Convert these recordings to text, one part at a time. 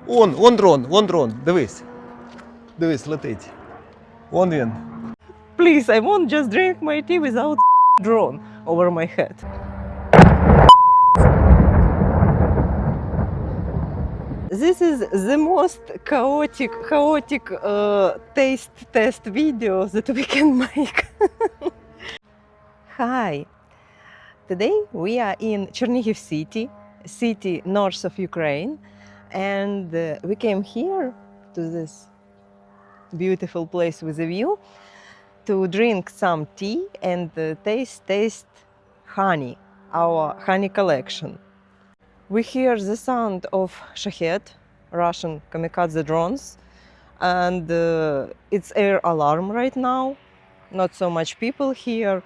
Вон дрон, дивись. Дивись, летить. Вон він. Please, I won't just drink my tea without drone over my head. This is the most chaotic taste test video that we can make. Hi. Today we are in Chernihiv city north of Ukraine, and we came here to this beautiful place with a view to drink some tea and taste honey, our honey collection. We hear the sound of Shahed, Russian kamikaze drones, and it's air alarm right now. Not so much people here.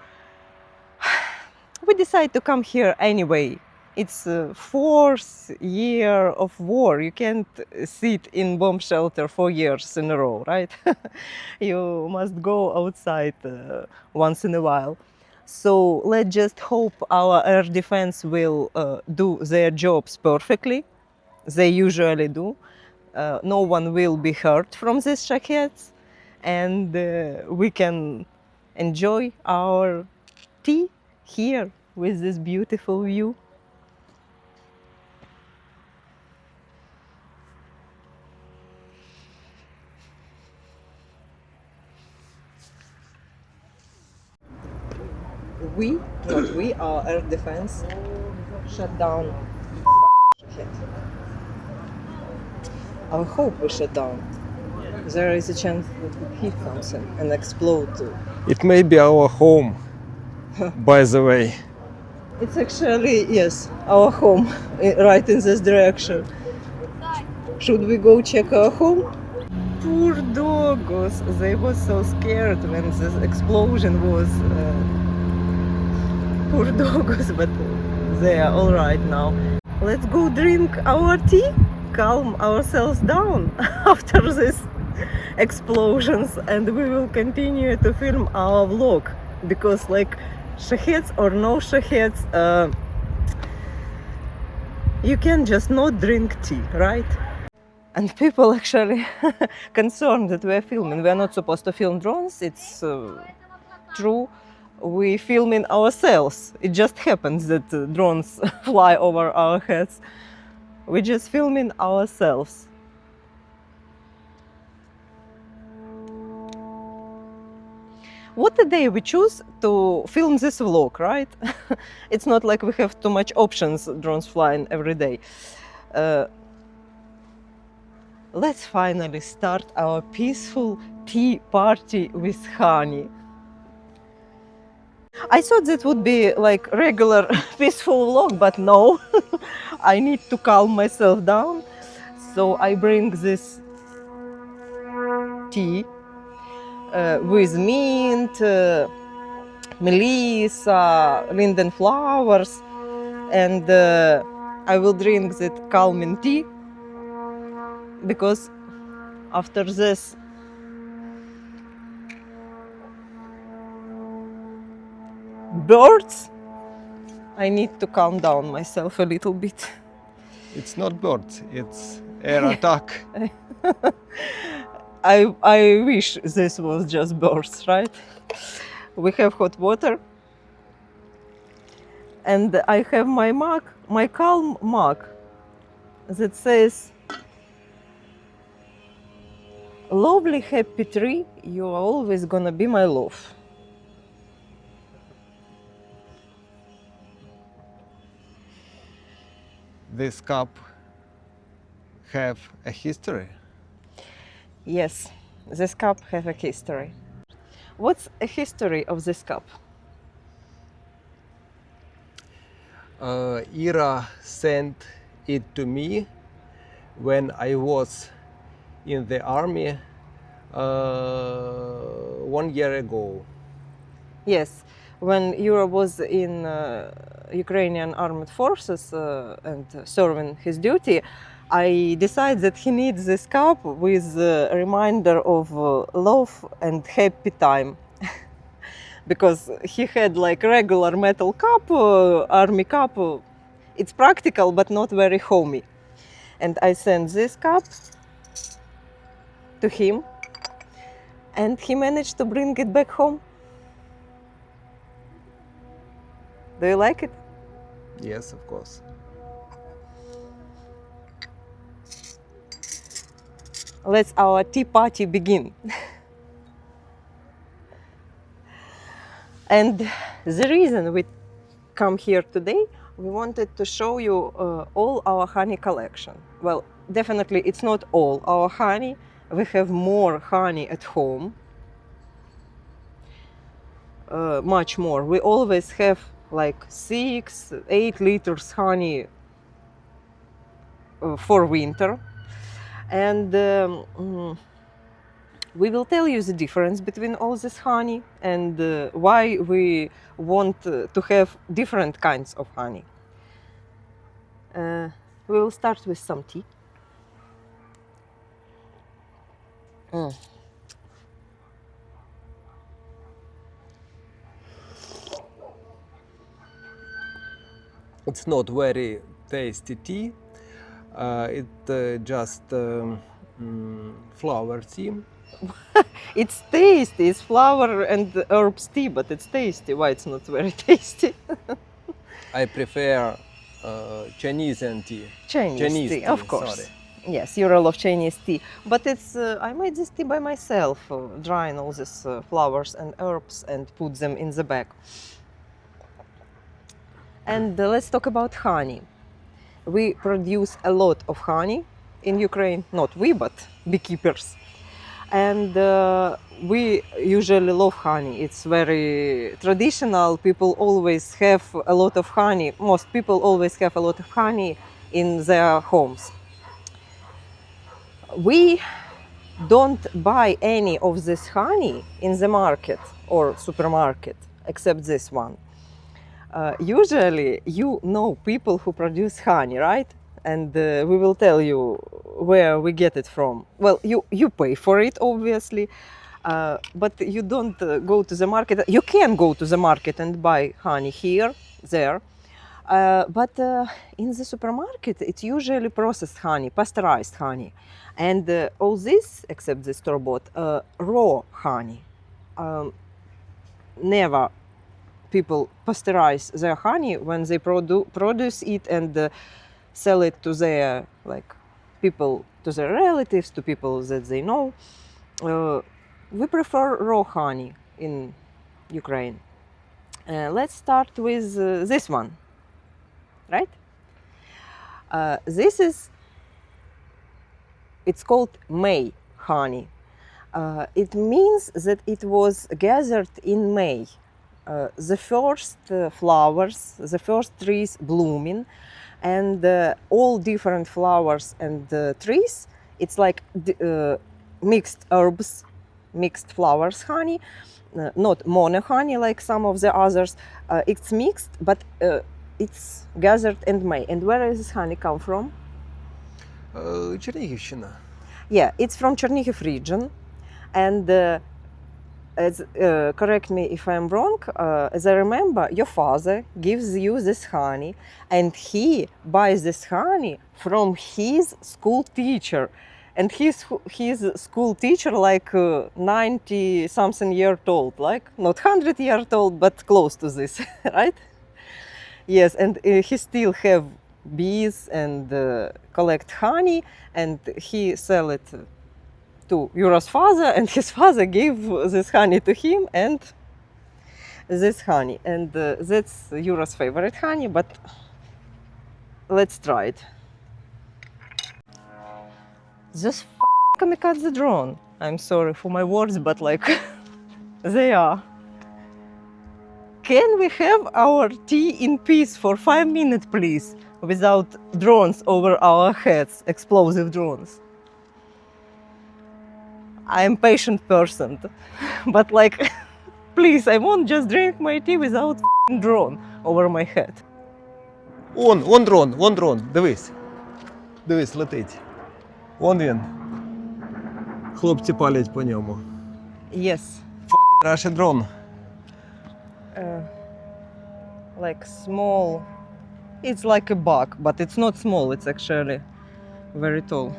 We decided to come here anyway. It's fourth year of war. You can't sit in bomb shelter 4 years in a row, right? You must go outside once in a while. So let's just hope our air defense will do their jobs perfectly. They usually do. No one will be hurt from these shaheds, and we can enjoy our tea here with this beautiful view. Our air defense, shut down Shahed. I hope we shut down. There is a chance that we hit something and explode too. It may be our home, by the way. It's actually, yes, our home, right in this direction. Should we go check our home? Poor doggos, they were so scared when this explosion was. Poor doggos, but they are all right now. Let's go drink our tea, calm ourselves down after these explosions, and we will continue to film our vlog, because like shaheds or no shaheds, you can just not drink tea, right? And people actually concerned that we are filming. We are not supposed to film drones, it's true. We filming ourselves. It just happens that drones fly over our heads. We just filming ourselves. What a day we choose to film this vlog, right? It's not like we have too much options, drones flying every day. Let's finally start our peaceful tea party with honey. I thought that would be like regular peaceful vlog, but no. I need to calm myself down. So I bring this tea with mint, melissa, linden flowers, and I will drink that calming tea, because after this birds, I need to calm down myself a little bit. It's not birds, it's air attack. I wish this was just birds, right? We have hot water, and I have my mug, my calm mug, that says, "Lovely happy tree, you are always gonna be my love." This cup have a history. Yes, this cup has a history. What's a history of this cup? Ira sent it to me when I was in the army 1 year ago. Yes, when Yura was in Ukrainian armed forces and serving his duty, I decided that he needs this cup with a reminder of love and happy time. Because he had like regular metal cup, army cup. It's practical but not very homey. And I sent this cup to him, and he managed to bring it back home. Do you like it? Yes, of course. Let's our tea party begin. And the reason we come here today, we wanted to show you all our honey collection. Well, definitely it's not all our honey. We have more honey at home, much more. We always have like 6-8 liters honey for winter. And we will tell you the difference between all this honey and why we want to have different kinds of honey. We will start with some tea. It's not very tasty tea. It just flower tea. It's tasty. It's flower and herbs tea, but it's tasty. Why it's not very tasty? I prefer Chinese tea. Chinese tea, of course. Sorry. Yes, you love Chinese tea, but it's I made this tea by myself, drying all these flowers and herbs and put them in the bag. And let's talk about honey. We produce a lot of honey in Ukraine, not we, but beekeepers. And we usually love honey. It's very traditional. People always have a lot of honey. Most people always have a lot of honey in their homes. We don't buy any of this honey in the market or supermarket, except this one. Usually, you know people who produce honey, right? And we will tell you where we get it from. Well, you pay for it, obviously, but you don't go to the market. You can go to the market and buy honey here, there, but in the supermarket, it's usually processed honey, pasteurized honey. And all this, except the store-bought, raw honey. Never people pasteurize their honey when they produce it and sell it to their people, to their relatives, to people that they know. We prefer raw honey in Ukraine. Let's start with this one, right? It's called May honey. It means that it was gathered in May. The first flowers, the first trees blooming, and all different flowers and trees. It's like mixed herbs, mixed flowers honey, not mono honey like some of the others. It's mixed, but it's gathered in May. And where does this honey come from? Chernihiv. Yeah, it's from Chernihiv region, and correct me if I'm wrong, as I remember, your father gives you this honey, and he buys this honey from his school teacher. And his school teacher, like 90-something years old, like not 100 years old, but close to this, right? Yes, and he still have bees and collect honey, and he sell it to Yura's father, and his father gave this honey to him and this honey. And that's Yura's favorite honey, but let's try it. Just kamikaze drone. I'm sorry for my words, but like they are. Can we have our tea in peace for 5 minutes, please? Without drones over our heads, explosive drones. I'm a patient person, but like, please, I won't just drink my tea without drone over my head. Вон дрон, дивись. Дивись, летить. Вон він. Хлопці палять по ньому. Yes. Fucking Russian drone. Like small, it's like a bug, but it's not small, it's actually very tall.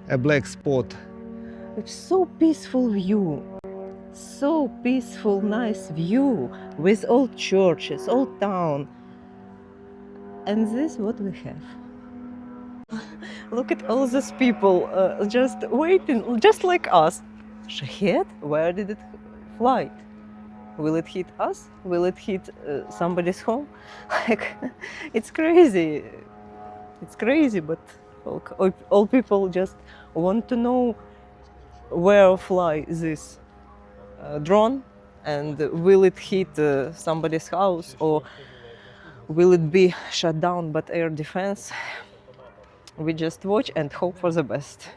A black spot. It's so peaceful view. So peaceful, nice view with old churches, old town. And this what we have. Look at all these people just waiting, just like us. Shahed? Where did it fly? Will it hit us? Will it hit somebody's home? Like, it's crazy. It's crazy, but all people just want to know where fly this drone, and will it hit somebody's house, or will it be shut down by air defense? We just watch and hope for the best.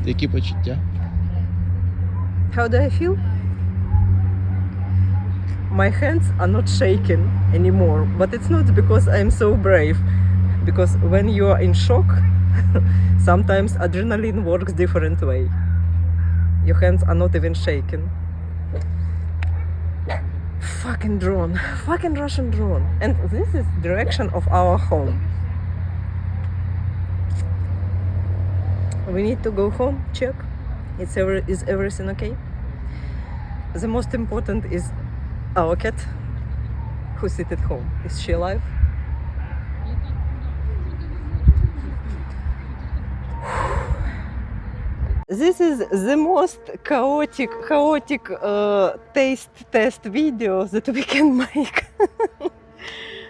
Які почуття? How do I feel? My hands are not shaking anymore, but it's not because I'm so brave. Because when you are in shock, sometimes adrenaline works different way. Your hands are not even shaking. Fucking drone, fucking Russian drone. And this is direction of our home. We need to go home, check. Is everything okay? The most important is our cat, who sits at home. Is she alive? This is the most chaotic taste test video that we can make.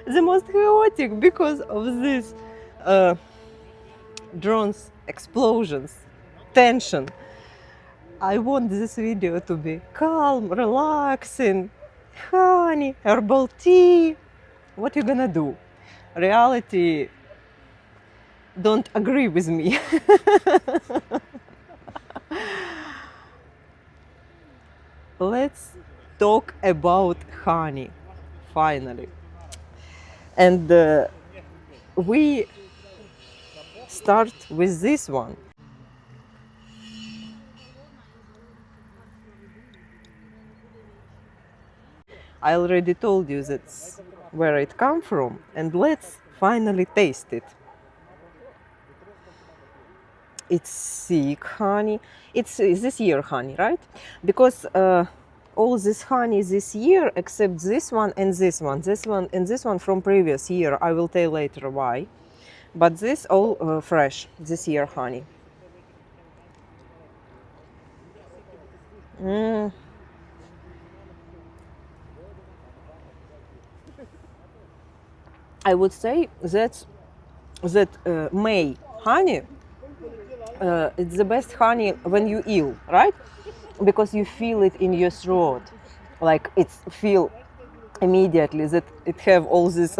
The most chaotic because of this drones, explosions, tension. I want this video to be calm, relaxing, honey, herbal tea. What you gonna do? Reality don't agree with me. Let's talk about honey, finally. And we start with this one. I already told you that's where it come from, and let's finally taste it. It's sick honey. It's this year honey, right? Because all this honey this year, except this one and this one, this one and this one from previous year. I will tell later why. But this all fresh, this year honey. I would say that May honey, it's the best honey when you ill, right? Because you feel it in your throat, like it's feel immediately that it have all this.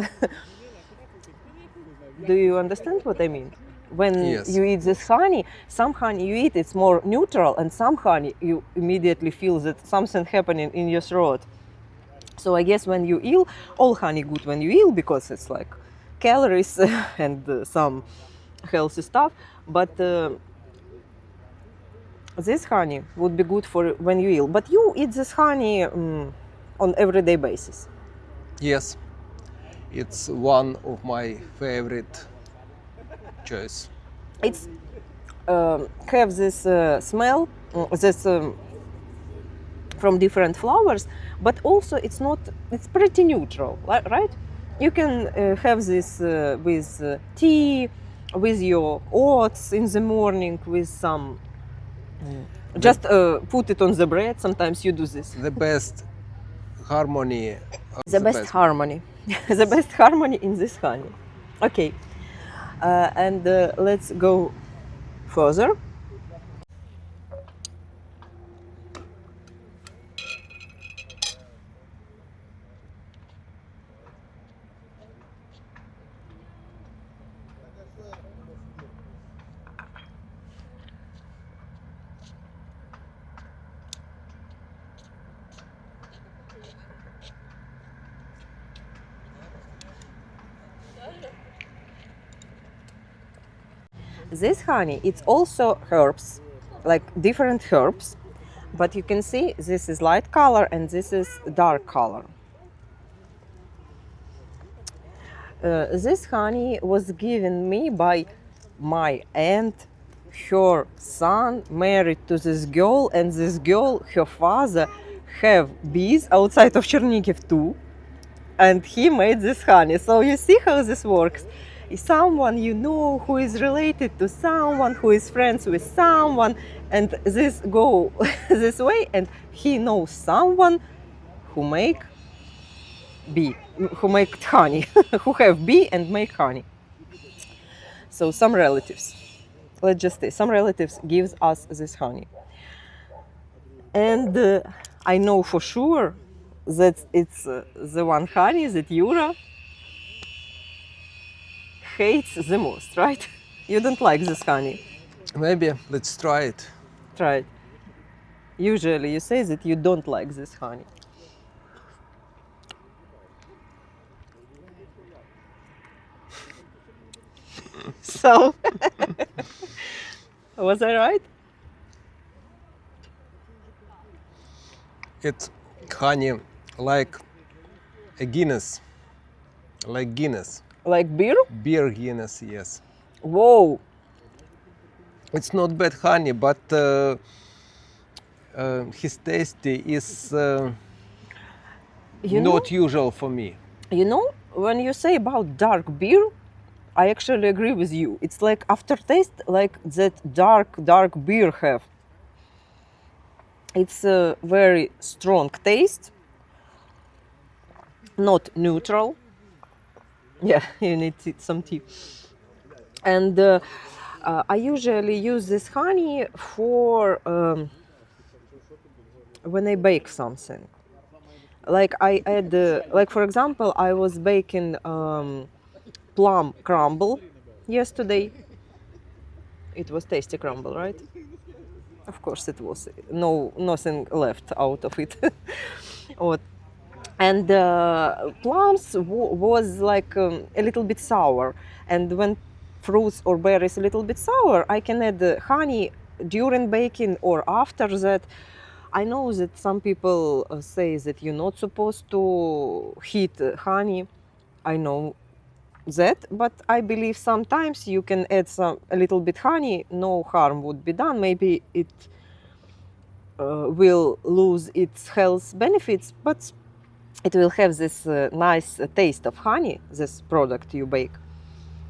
Do you understand what I mean? When Yes. you eat this honey, some honey you eat it's more neutral, and some honey you immediately feel that something happening in your throat. So I guess when you ill, all honey good when you ill, because it's like calories and some healthy stuff. But this honey would be good for when you ill. But you eat this honey on everyday basis. Yes. It's one of my favorite choice. It's have this smell, this from different flowers, but also it's not. It's pretty neutral, right? You can have this with tea, with your oats in the morning, with some. Just put it on the bread. Sometimes you do this. The best harmony. The best harmony. The best harmony in this honey. Okay, and let's go further. This honey, it's also herbs, like different herbs, but you can see this is light color and this is dark color. This honey was given me by my aunt. Her son married to this girl, and this girl, her father, have bees outside of Chernihiv too, and he made this honey. So you see how this works. Someone you know who is related to someone who is friends with someone, and this go this way, and he knows someone who make bee, who make honey, who have bee and make honey. So some relatives, let's just say, some relatives gives us this honey, and I know for sure that it's the one honey that Yura hates the most, right? You don't like this honey. Maybe let's try it. Try it. Usually you say that you don't like this honey. So, was I right? It's honey like a Guinness. Like Guinness. Like beer? Beer Guinness, yes. Whoa! It's not bad honey, but his taste is not usual for me. You know, when you say about dark beer, I actually agree with you. It's like aftertaste, like that dark beer have. It's a very strong taste, not neutral. Yeah, you need some tea. And I usually use this honey for when I bake something. Like I add, like for example, I was baking plum crumble yesterday. It was tasty crumble, right? Of course it was. Nothing left out of it. And plums was like a little bit sour. And when fruits or berries a little bit sour, I can add honey during baking or after that. I know that some people say that you're not supposed to heat honey. I know that, but I believe sometimes you can add a little bit honey, no harm would be done. Maybe it will lose its health benefits, but it will have this nice taste of honey, this product you bake.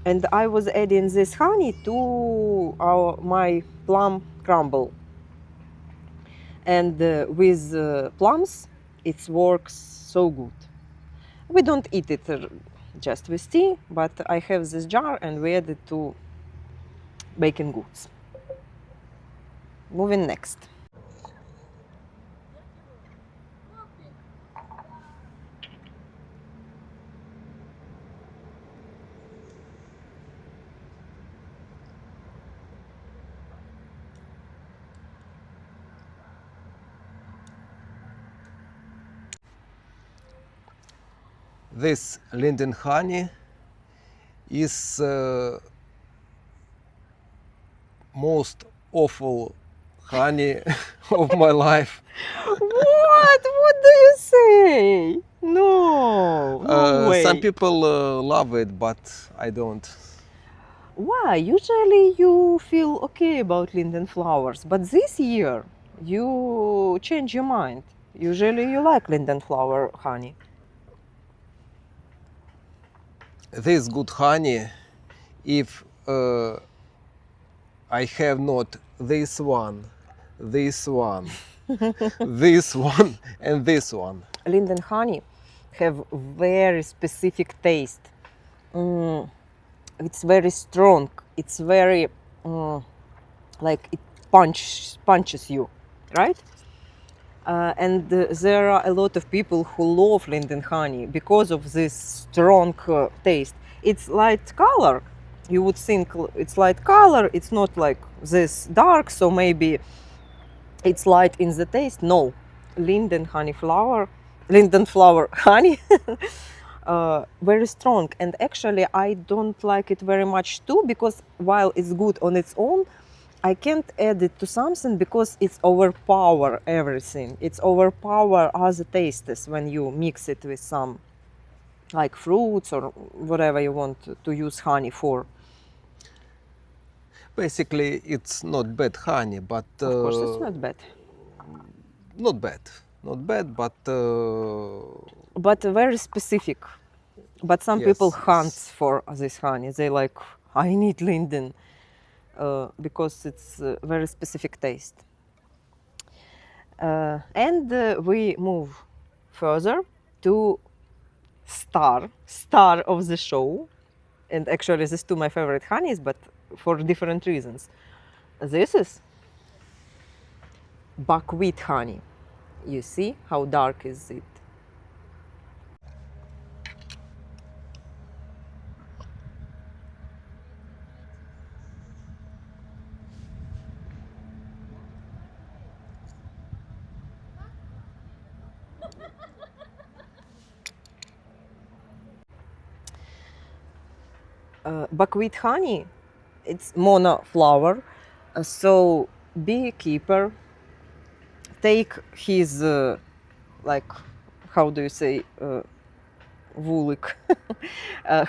And I was adding this honey to my plum crumble. And with plums, it works so good. We don't eat it just with tea, but I have this jar and we add it to baking goods. Moving next. This linden honey is most awful honey of my life. What? What do you say? No way. Some people love it, but I don't. Why? Usually you feel okay about linden flowers, but this year you change your mind. Usually you like linden flower honey. This good honey, if I have not this one, this one, this one, and this one. Linden honey have very specific taste. It's very strong. It's very like it punches you, right? And there are a lot of people who love linden honey because of this strong taste. It's light color. You would think it's light color. It's not like this dark, so maybe it's light in the taste. No, linden flower honey very strong. And actually, I don't like it very much too, because while it's good on its own, I can't add it to something because it's overpower everything. It's overpower other tastes when you mix it with some like fruits or whatever you want to use honey for. Basically, it's not bad honey, but Of course, it's not bad. not bad, not bad, But very specific. But some yes, people hunt yes. for this honey. They like, I need linden, because it's a very specific taste. And we move further to star of the show. And actually, these two my favorite honeys, but for different reasons. This is buckwheat honey. You see how dark is it? Buckwheat honey, it's mono flower. So beekeeper take his like, how do you say, wulik,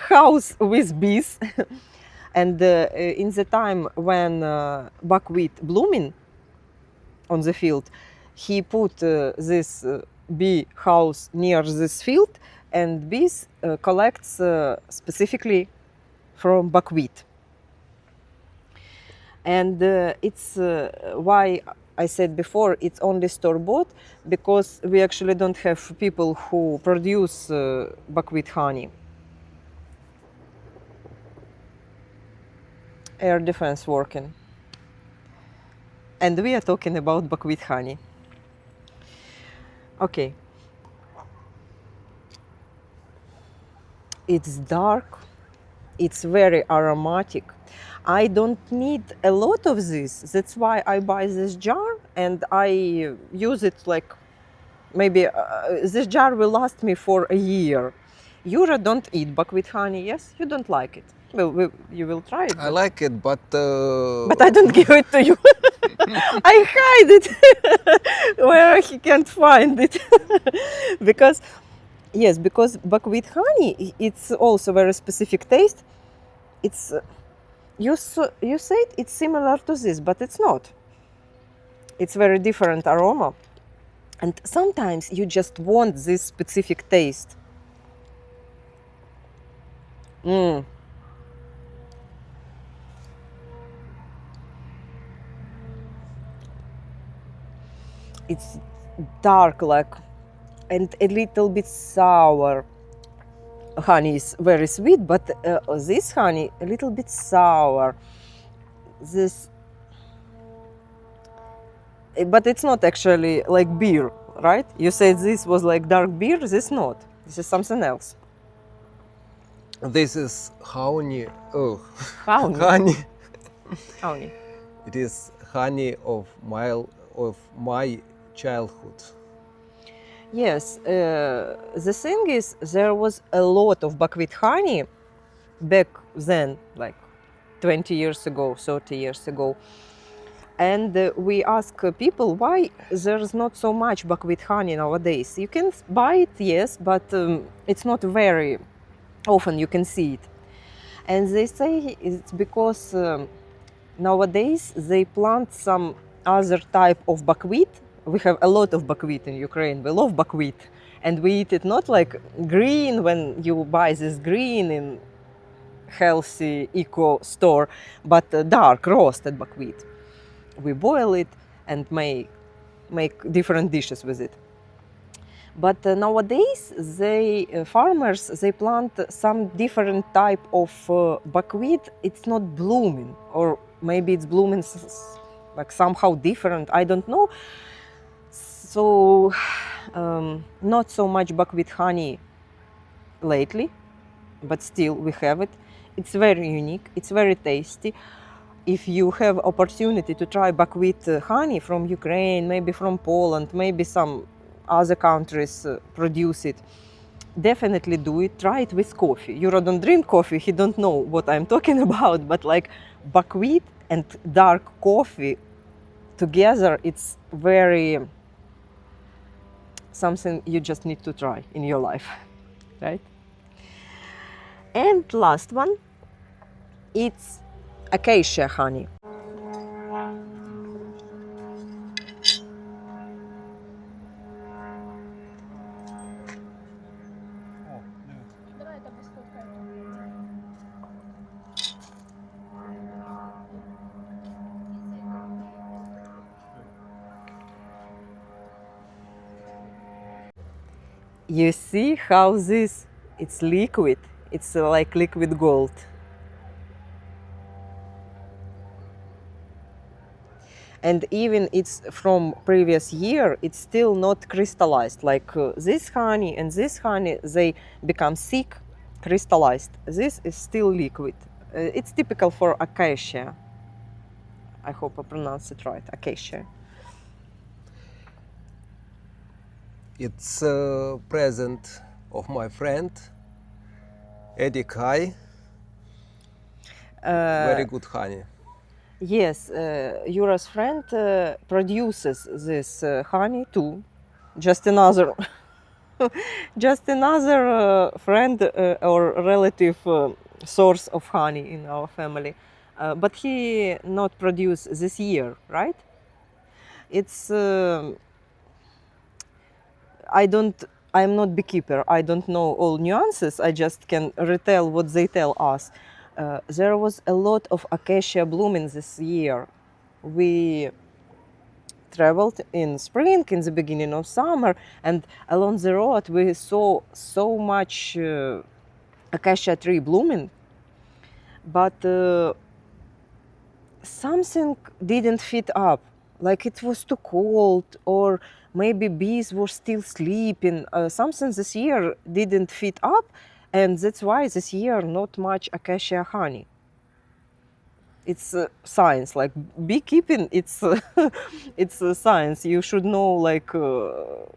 house with bees. And in the time when buckwheat blooming on the field, he put this bee house near this field, and bees collects specifically from buckwheat. And it's why I said before it's only store-bought, because we actually don't have people who produce buckwheat honey. Air defense working. And we are talking about buckwheat honey. Okay. It's dark. It's very aromatic. I don't need a lot of this. That's why I buy this jar and I use it like maybe this jar will last me for a year. Yura don't eat buckwheat honey, yes? You don't like it. Well, you will try it. I like it, but But I don't give it to you. I hide it where he can't find it. Because, yes, because buckwheat honey, it's also very specific taste. It's you said it's similar to this, but it's not. It's very different aroma, and sometimes you just want this specific taste. It's dark, like, and a little bit sour. Honey is very sweet, but this honey a little bit sour. This, but it's not actually like beer, right? You said this was like dark beer. This not. This is something else. this is honey. Oh, Honey. honey. Honey. It is honey of my childhood. Yes, the thing is, there was a lot of buckwheat honey back then, like 20 years ago, 30 years ago. And we ask people why there's not so much buckwheat honey nowadays. You can buy it, yes, but it's not very often you can see it. And they say it's because nowadays they plant some other type of buckwheat. We have a lot of buckwheat in Ukraine. We love buckwheat. And we eat it not like green when you buy this green in healthy eco store, but dark roasted buckwheat. We boil it and make different dishes with it. But nowadays, farmers they plant some different type of buckwheat. It's not blooming, or maybe it's blooming like somehow different. I don't know. So not so much buckwheat honey lately, but still we have it. It's very unique. It's very tasty. If you have opportunity to try buckwheat honey from Ukraine, maybe from Poland, maybe some other countries produce it, definitely do it. Try it with coffee. Yura don't drink coffee, he don't know what I'm talking about, but like buckwheat and dark coffee together, it's very something you just need to try in your life, right? And last one, it's acacia honey. You see how this, it's liquid, it's like liquid gold. And even it's from previous year, it's still not crystallized. Like this honey and this honey, they become thick, crystallized. This is still liquid. It's typical for acacia. I hope I pronounce it right, acacia. It's a present of my friend, Eddie Kai. Very good honey. Yes, Yura's friend produces this honey too. Just another, just another friend or relative source of honey in our family. But he not produce this year, right? It's I'm not beekeeper. I don't know all nuances. I just can retell what they tell us. There was a lot of acacia blooming this year. We traveled in spring, in the beginning of summer, and along the road we saw so much acacia tree blooming, but something didn't fit up. Like it was too cold, or maybe bees were still sleeping. Something this year didn't fit up, and that's why this year not much acacia honey. It's science, like beekeeping. It's it's science. You should know like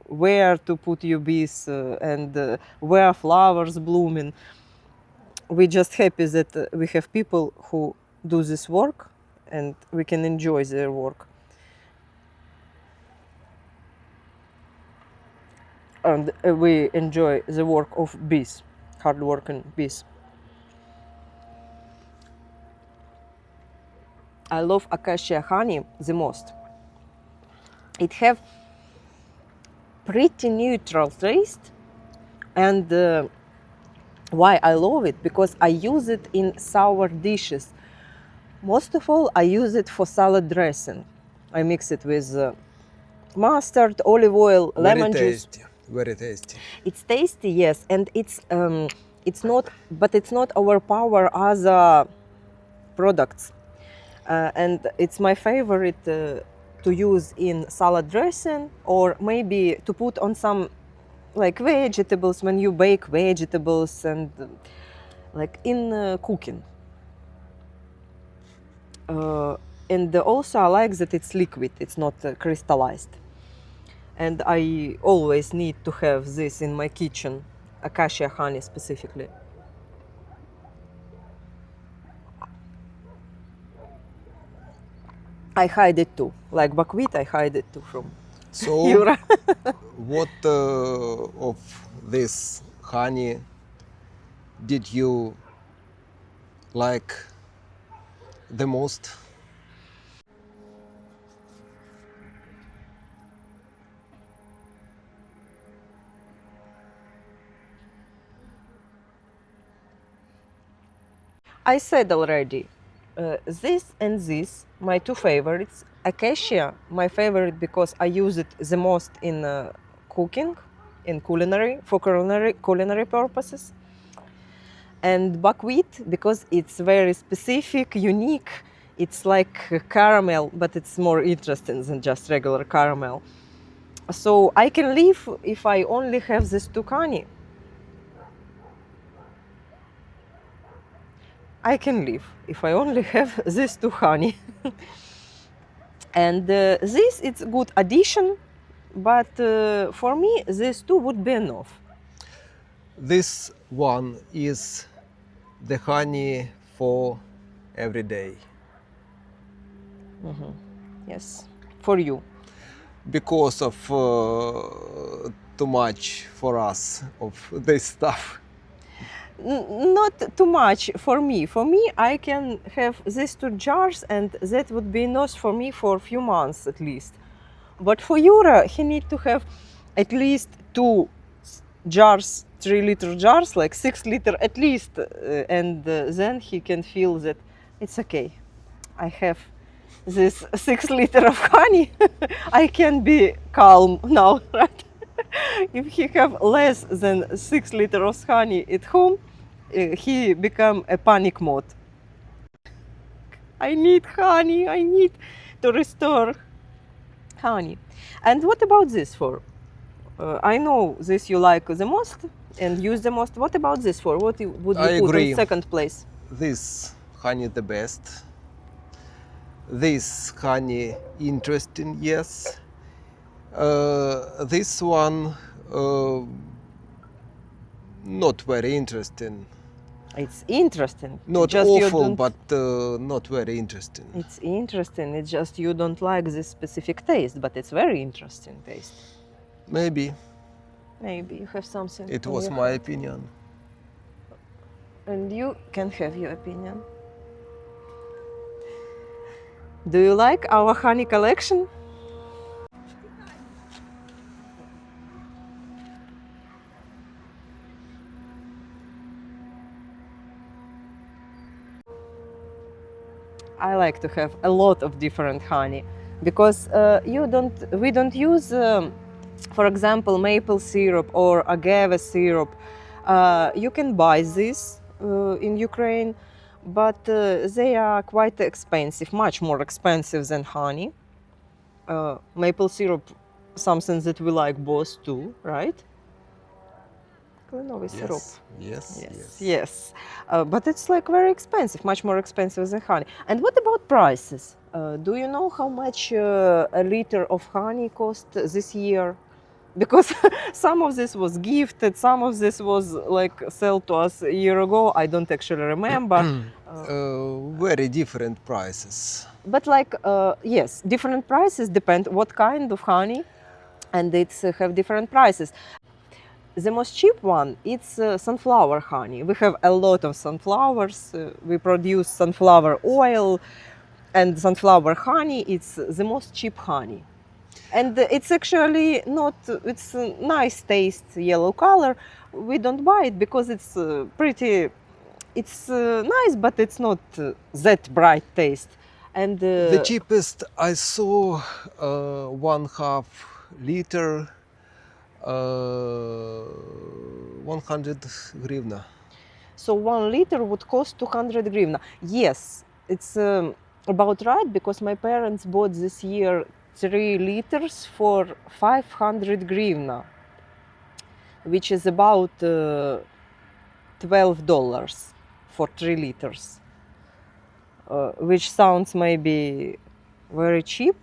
where to put your bees and where flowers blooming. We're just happy that we have people who do this work, and we can enjoy their work. And we enjoy the work of bees, hard-working bees. I love acacia honey the most. It have pretty neutral taste, and why I love it? Because I use it in sour dishes. Most of all, I use it for salad dressing. I mix it with mustard, olive oil, lemon juice. Very tasty. It's tasty, yes, and it's not, but it's not overpower other products. And it's my favorite to use in salad dressing, or maybe to put on some like vegetables when you bake vegetables, and like in cooking. And also I like that it's liquid, it's not crystallized. And I always need to have this in my kitchen, acacia honey specifically. I hide it too, like buckwheat, I hide it too from So, Yura. what of this honey did you like the most? I said already, this and this, my two favorites. Acacia, my favorite because I use it the most in cooking, in culinary purposes. And buckwheat because it's very specific, unique. It's like caramel, but it's more interesting than just regular caramel. So I can live if I only have this two honey. I can live if I only have this two honey. And this, it's a good addition, but for me, this two would be enough. This one is the honey for every day. Yes, for you. Because of too much for us of this stuff. Not too much for me. For me, I can have these 2 jars, and that would be enough for me for a few months at least. But for Yura, he need to have at least 2 jars, 3-liter jars, like 6 liter at least, and then he can feel that it's okay. I have this 6 liter of honey. I can be calm now, right? If he have less than 6 liter of honey at home, he become a panic mode. I need honey. I need to restore honey. And what about this for? I know this you like the most and use the most. What about this for? What would you I put agree. in second place? This honey the best. This honey interesting, yes. This one not very interesting. It's interesting. Not just you awful, don't- but not very interesting. It's interesting. It's just you don't like this specific taste, but it's very interesting taste. Maybe Maybe you have something. it on was your my heart. opinion. And you can have your opinion. Do you like our honey collection? I like to have a lot of different honey because we don't use, for example, maple syrup or agave syrup. You can buy this in Ukraine, but they are quite expensive, much more expensive than honey. Maple syrup, something that we like both too, right? Kленовий syrup. Yes. But it's like very expensive, much more expensive than honey. And what about prices? Do you know how much a liter of honey cost this year? Because some of this was gifted, some of this was like sold to us a year ago. I don't actually remember. Very different prices. But like, yes, different prices depend what kind of honey, and it's have different prices. The most cheap one, it's sunflower honey. We have a lot of sunflowers. We produce sunflower oil, and sunflower honey, it's the most cheap honey. And it's actually not, it's a nice taste, yellow color. We don't buy it because it's pretty, it's nice, but it's not that bright taste. And The cheapest I saw 1/2 liter 100 hryvnia. so 1 liter would cost 200 hryvnia. Yes, it's about right because my parents bought this year 3 liters for 500 hryvnia, which is about $12 for 3 liters, which sounds maybe very cheap,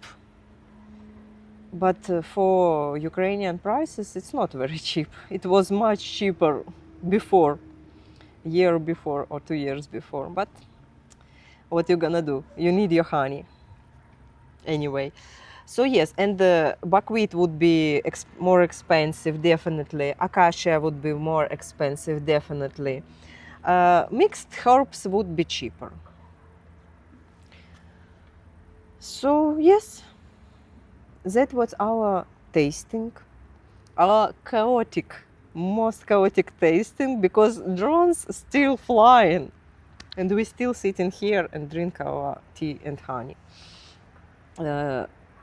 but for Ukrainian prices, it's not very cheap. It was much cheaper before, year before or 2 years before. But what you gonna do? You need your honey anyway. So yes, and the buckwheat would be more expensive, definitely. Acacia would be more expensive, definitely. Mixed herbs would be cheaper. So yes, that was our tasting, our chaotic, most chaotic tasting, because drones still flying and we still sitting here and drink our tea and honey.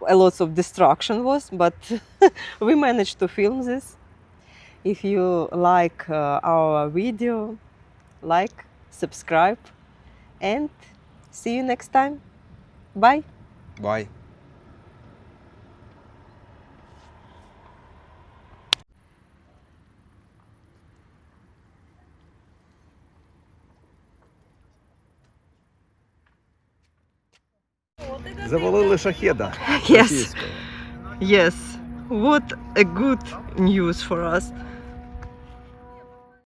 A lot of distraction was, but we managed to film this. If you like our video, like, subscribe, and see you next time. Bye. Bye. Завалили шахеда. Yes. Yes, what a good news for us.